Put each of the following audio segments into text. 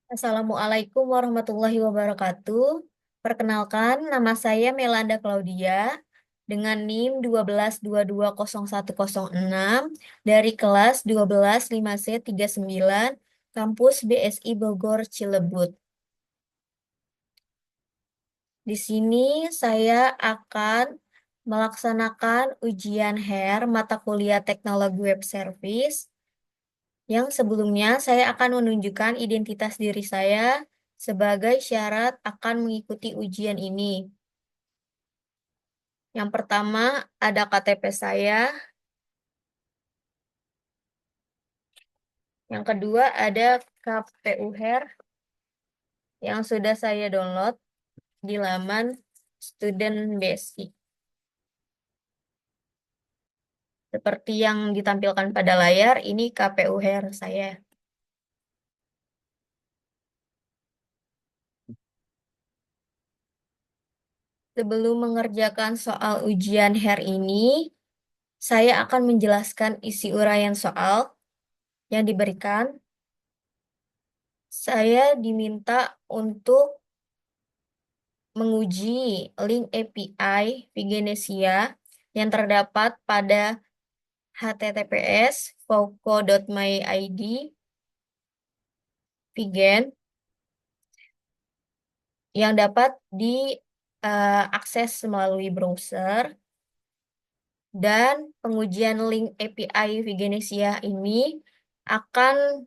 Assalamualaikum warahmatullahi wabarakatuh. Perkenalkan, nama saya Melanda Claudia dengan NIM 122201006 dari kelas 12 5C39 kampus BSI Bogor Cilebut. Di sini saya akan melaksanakan ujian HER mata kuliah Teknologi Web Service yang sebelumnya saya akan menunjukkan identitas diri saya sebagai syarat akan mengikuti ujian ini. Yang pertama ada KTP saya, yang kedua ada KPU HER yang sudah saya download di laman Student BSI. Seperti yang ditampilkan pada layar, ini KPU HER saya. Sebelum mengerjakan soal ujian HER ini, saya akan menjelaskan isi uraian soal yang diberikan. Saya diminta untuk menguji link API Vigenesia yang terdapat pada https://fauco.myid Vigen yang dapat diakses melalui browser, dan pengujian link API Vigenesia ini akan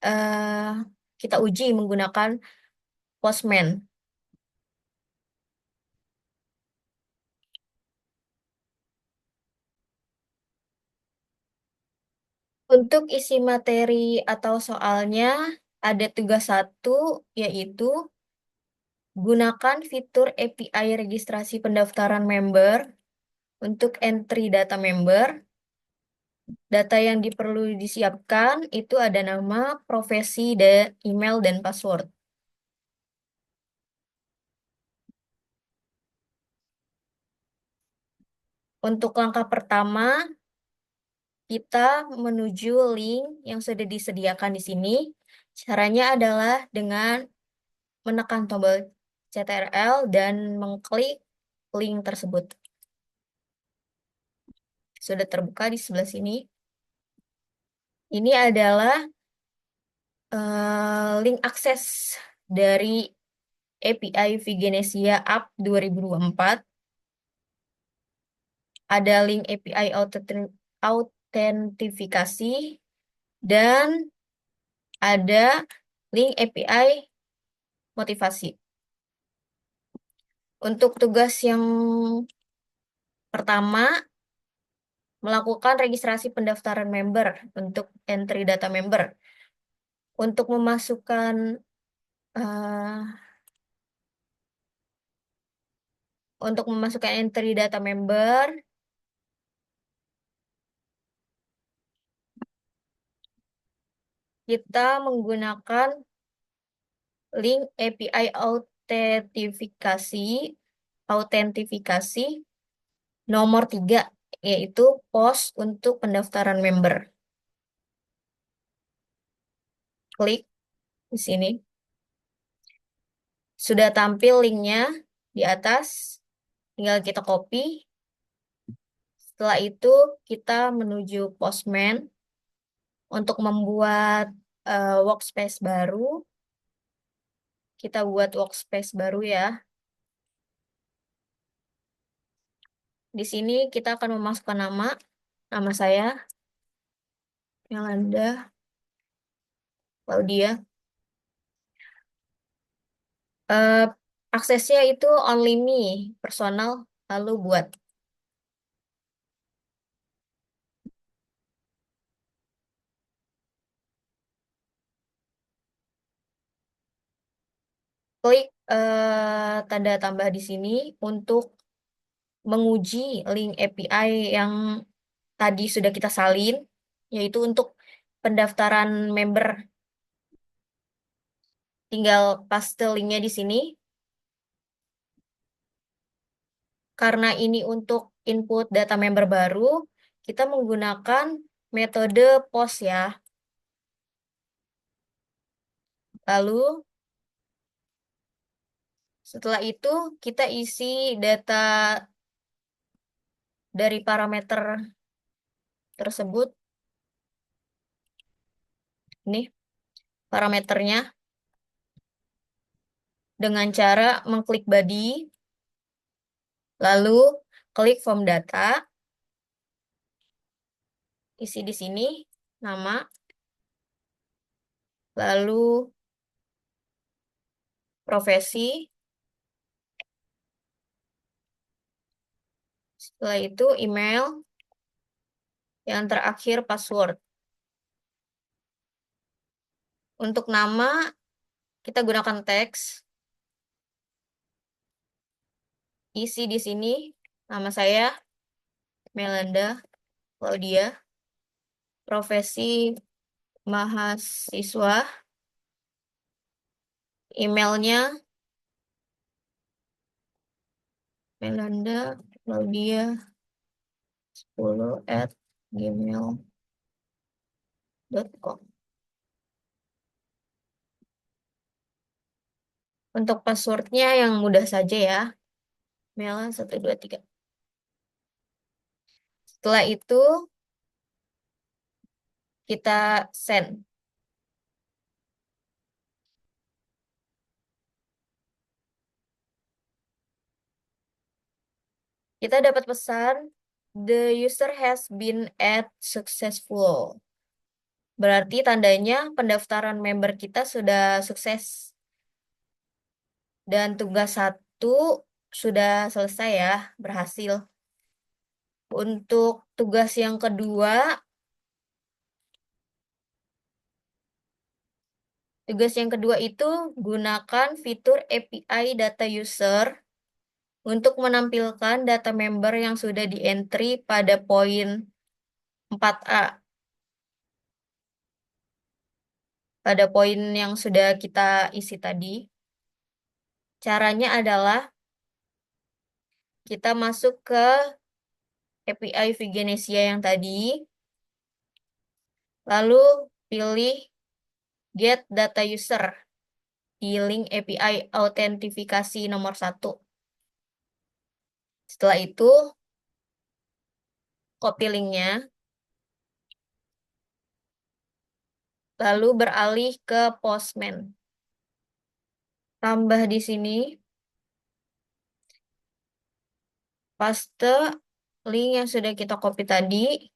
eh, kita uji menggunakan Postman. Untuk isi materi atau soalnya ada tugas satu, yaitu gunakan fitur API registrasi pendaftaran member untuk entry data member. Data yang perlu disiapkan itu ada nama, profesi, dan email, dan password. Untuk langkah pertama, kita menuju link yang sudah disediakan di sini. Caranya adalah dengan menekan tombol CTRL dan mengklik link tersebut. Sudah terbuka di sebelah sini. Ini adalah link akses dari API Vigenesia App 2024. Ada link API autentifikasi dan ada link API motivasi. Untuk tugas yang pertama, melakukan registrasi pendaftaran member untuk entry data member. Untuk memasukkan eh, entry data member, kita menggunakan link API autentifikasi nomor 3, yaitu post untuk pendaftaran member. Klik di sini. Sudah tampil linknya di atas, tinggal kita copy. Setelah itu kita menuju Postman untuk membuat workspace baru. Kita buat workspace baru ya. Di sini kita akan memasukkan nama saya, Melanda Claudia. Eh, aksesnya itu only me, personal, lalu buat. Klik tanda tambah di sini untuk menguji link API yang tadi sudah kita salin, yaitu untuk pendaftaran member. Tinggal paste linknya di sini. Karena ini untuk input data member baru, kita menggunakan metode post ya. Lalu setelah itu kita isi data dari parameter tersebut. Ini parameternya dengan cara mengklik body, lalu klik form data, isi di sini nama, lalu profesi, setelah itu email, yang terakhir password. Untuk nama, kita gunakan teks, isi di sini nama saya, Melanda Claudia, profesi mahasiswa, emailnya Melanda Claudia 10@gmail.com. Untuk passwordnya yang mudah saja ya, Mela 123. Setelah itu kita send. Kita dapat pesan, the user has been add successful. Berarti tandanya pendaftaran member kita sudah sukses. Dan tugas 1 sudah selesai ya, berhasil. Untuk tugas yang kedua, itu gunakan fitur API data user untuk menampilkan data member yang sudah di-entry pada poin 4A. Pada poin yang sudah kita isi tadi. Caranya adalah kita masuk ke API Vigenesia yang tadi, lalu pilih Get Data User di link API autentifikasi nomor 1. Setelah itu, copy linknya, lalu beralih ke Postman. Tambah di sini, paste link yang sudah kita copy tadi.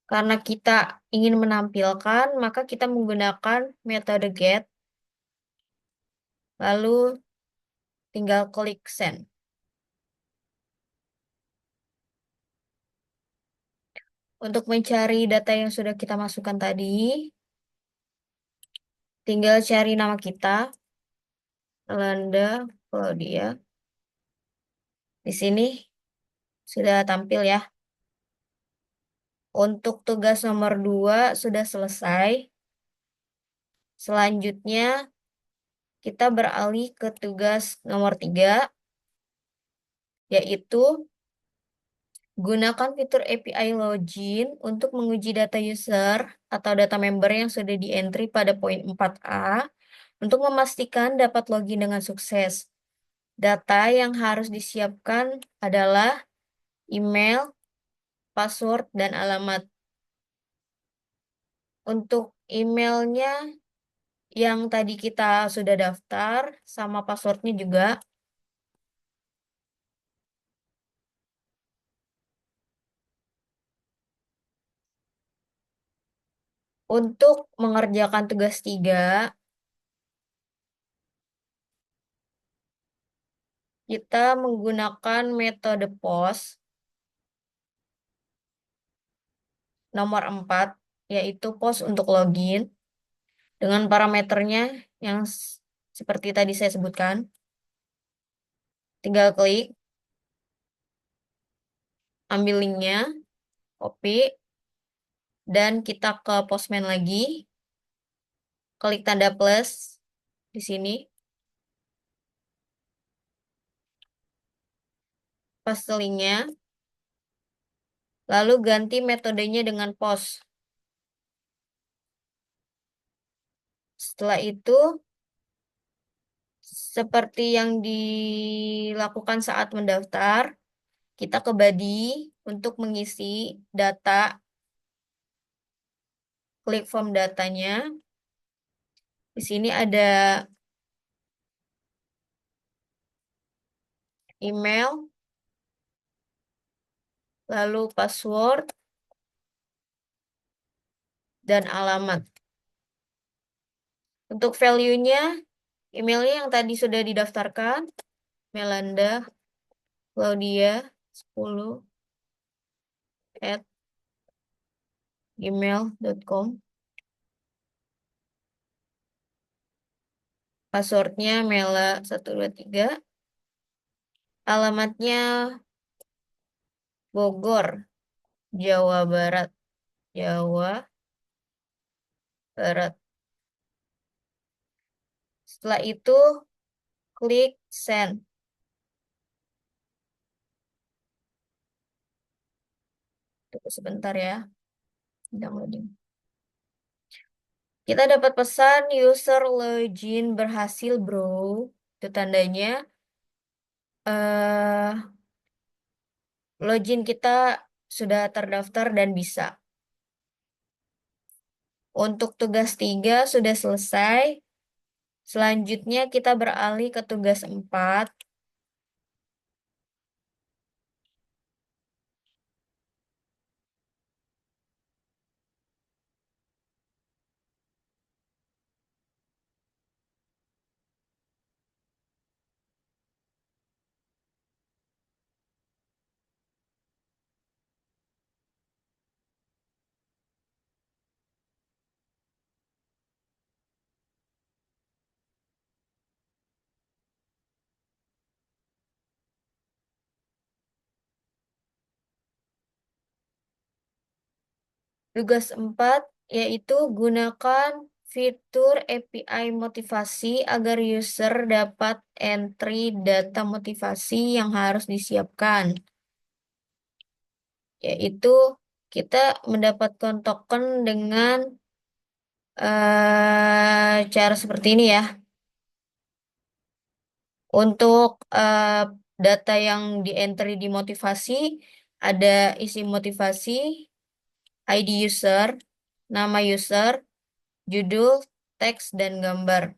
Karena kita ingin menampilkan, maka kita menggunakan metode get, lalu tinggal klik send. Untuk mencari data yang sudah kita masukkan tadi, tinggal cari nama kita, Landa Claudia. Di sini sudah tampil ya. Untuk tugas nomor 2 sudah selesai. Selanjutnya, kita beralih ke tugas nomor 3, yaitu gunakan fitur API login untuk menguji data user atau data member yang sudah di-entry pada poin 4A untuk memastikan dapat login dengan sukses. Data yang harus disiapkan adalah email, password, dan alamat. Untuk emailnya yang tadi kita sudah daftar, sama passwordnya juga. Untuk mengerjakan tugas 3, kita menggunakan metode POST nomor 4, yaitu POST untuk login, dengan parameternya yang seperti tadi saya sebutkan. Tinggal klik, ambil linknya, copy, dan kita ke Postman lagi, klik tanda plus di sini, paste linknya, lalu ganti metodenya dengan POST. Setelah itu, seperti yang dilakukan saat mendaftar, kita ke Badi untuk mengisi data, klik form datanya. Di sini ada email, lalu password, dan alamat. Untuk value-nya, emailnya yang tadi sudah didaftarkan, Melanda Claudia 10 at gmail.com. Passwordnya Mela123. Alamatnya Bogor, Jawa Barat. Jawa Barat. Setelah itu, klik send. Tunggu sebentar ya, downloading. Kita dapat pesan user login berhasil, bro. Itu tandanya eh login kita sudah terdaftar dan bisa. Untuk tugas 3 sudah selesai. Selanjutnya kita beralih ke tugas 4. Tugas 4 yaitu gunakan fitur API motivasi agar user dapat entry data motivasi yang harus disiapkan. Yaitu kita mendapatkan token dengan cara seperti ini ya. Untuk data yang di-entry di motivasi, ada isi motivasi, ID user, nama user, judul, teks, dan gambar.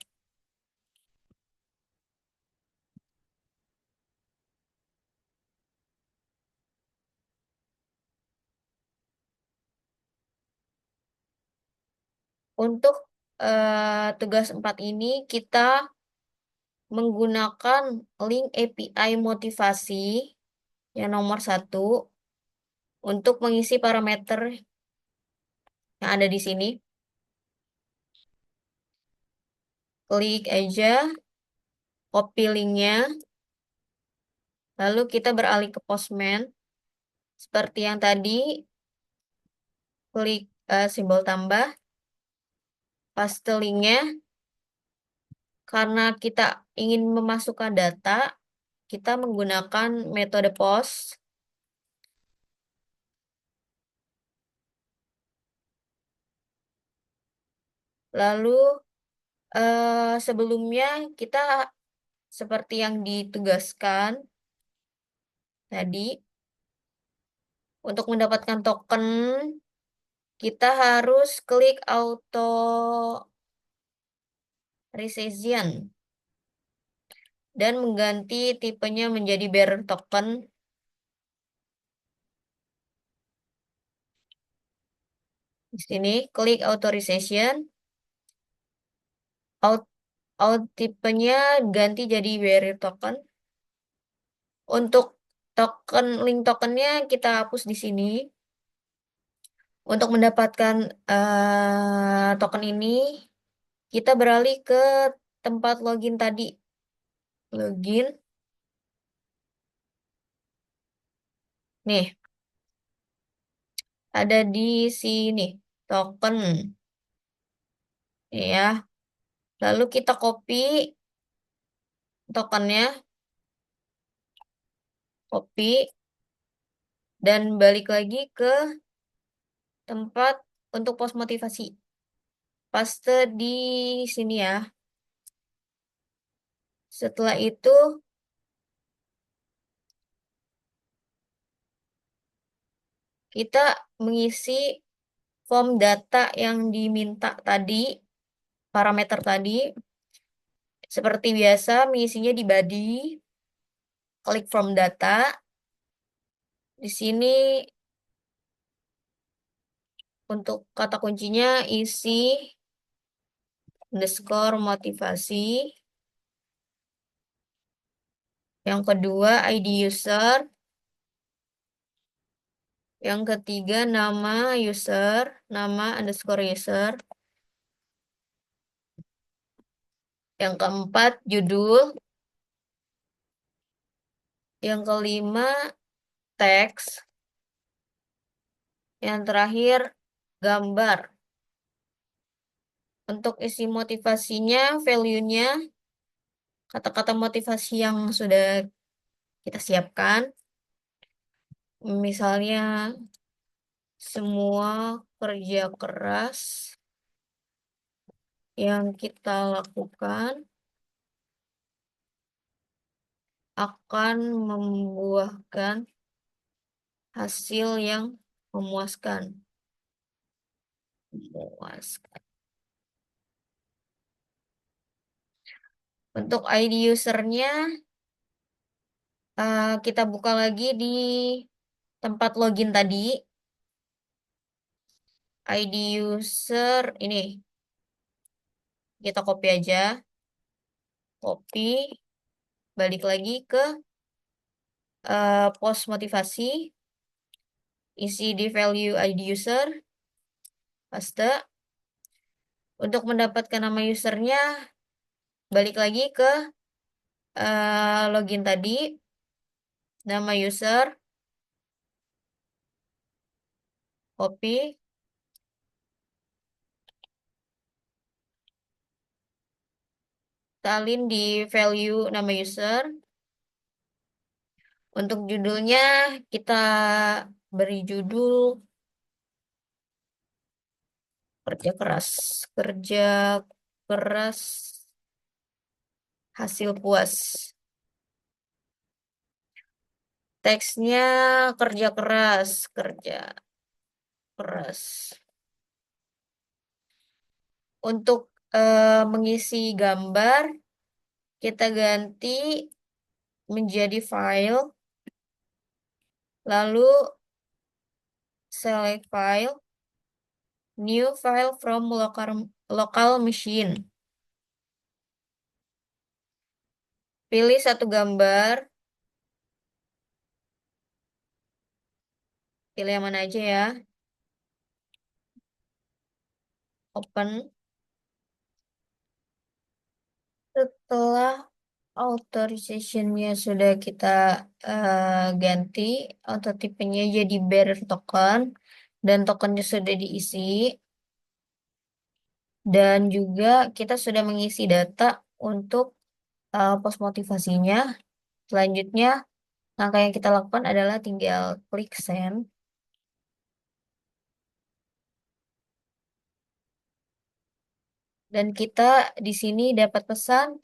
Untuk tugas 4 ini, kita menggunakan link API motivasi yang nomor 1 untuk mengisi parameter yang ada di sini. Klik aja, copy linknya, lalu kita beralih ke Postman. Seperti yang tadi, klik simbol tambah, paste linknya. Karena kita ingin memasukkan data, kita menggunakan metode post. Lalu sebelumnya kita seperti yang ditugaskan tadi, untuk mendapatkan token, kita harus klik auto rescission dan mengganti tipenya menjadi bearer token. Di sini klik authorization, tipenya ganti jadi bearer token. Untuk link tokennya kita hapus di sini. Untuk mendapatkan token ini, kita beralih ke tempat login tadi. Login. Nih, ada di sini, token. Ya. Lalu kita copy tokennya, copy, dan balik lagi ke tempat untuk post motivasi. paste di sini ya. Setelah itu kita mengisi form data yang diminta tadi, parameter tadi. Seperti biasa, mengisinya di body, klik form data. Di sini untuk kata kuncinya isi underscore motivasi. Yang kedua ID user. Yang ketiga nama user, nama underscore user. Yang keempat judul. Yang kelima teks. Yang terakhir gambar. Untuk isi motivasinya, value-nya, kata-kata motivasi yang sudah kita siapkan. Misalnya semua kerja keras yang kita lakukan akan membuahkan hasil yang memuaskan. Memuaskan. Untuk ID usernya kita buka lagi di tempat login tadi. ID user ini kita copy aja. Copy, balik lagi ke post motivasi, isi di value ID user, paste. Untuk mendapatkan nama usernya, balik lagi ke login tadi, nama user, copy, salin di value nama user. Untuk judulnya kita beri judul kerja keras, kerja keras hasil puas. Teksnya kerja keras, kerja keras. Untuk mengisi gambar, kita ganti menjadi file, lalu select file, new file from local machine. Pilih satu gambar, pilih yang mana aja ya. Open. Setelah authorization-nya sudah kita ganti, auto tipenya jadi bearer token, dan tokennya sudah diisi, dan juga kita sudah mengisi data untuk post motivasinya. Selanjutnya, langkah yang kita lakukan adalah tinggal klik send. Dan kita di sini dapat pesan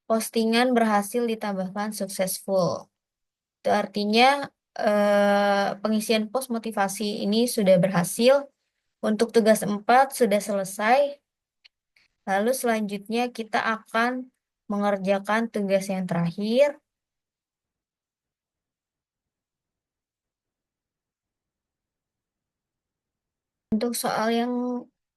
postingan berhasil ditambahkan successful. Itu artinya pengisian post motivasi ini sudah berhasil. Untuk tugas 4 sudah selesai. Lalu selanjutnya kita akan mengerjakan tugas yang terakhir. Untuk soal yang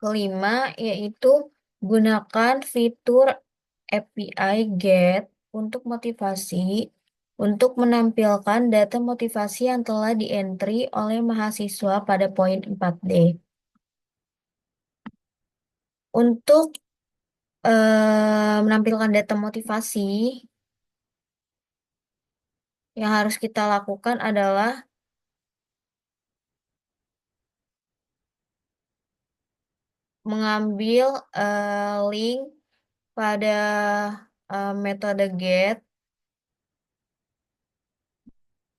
kelima yaitu gunakan fitur API GET untuk motivasi untuk menampilkan data motivasi yang telah di-entry oleh mahasiswa pada poin 4D. Untuk menampilkan data motivasi, yang harus kita lakukan adalah mengambil link pada metode get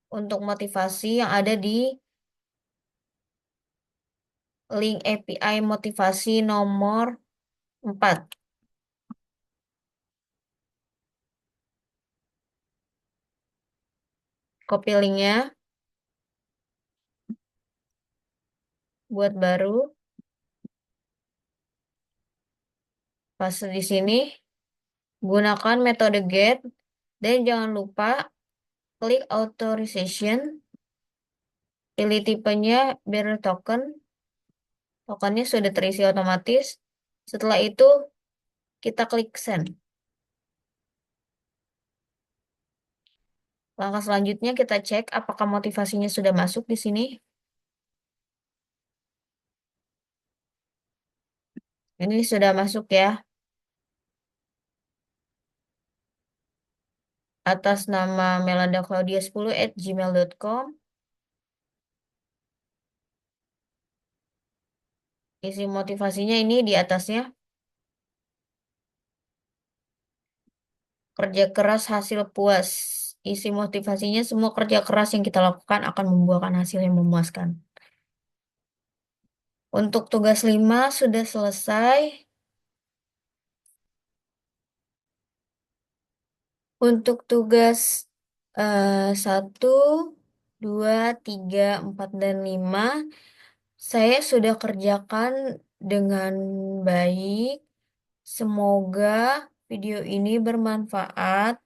untuk motivasi yang ada di link API motivasi nomor 4. Copy linknya, buat baru, pas di sini, gunakan metode get, dan jangan lupa klik authorization, pilih tipenya bearer token, tokennya sudah terisi otomatis. Setelah itu, kita klik send. Langkah selanjutnya kita cek apakah motivasinya sudah masuk di sini. Ini sudah masuk ya, atas nama melandaclaudia10@gmail.com. Isi motivasinya ini di atasnya. Kerja keras hasil puas. Isi motivasinya semua kerja keras yang kita lakukan akan membuahkan hasil yang memuaskan. Untuk tugas 5 sudah selesai. Untuk tugas 1, 2, 3, 4, dan 5 saya sudah kerjakan dengan baik. Semoga video ini bermanfaat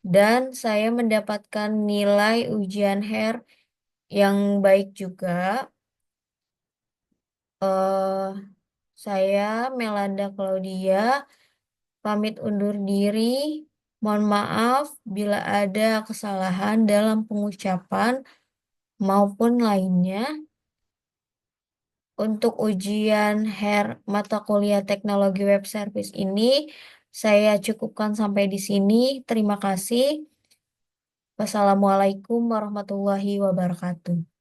dan saya mendapatkan nilai ujian HER yang baik juga. eh saya Melanda Claudia pamit undur diri. Mohon maaf bila ada kesalahan dalam pengucapan maupun lainnya. Untuk ujian HER mata kuliah Teknologi Web Service ini saya cukupkan sampai di sini. Terima kasih. Wassalamualaikum warahmatullahi wabarakatuh.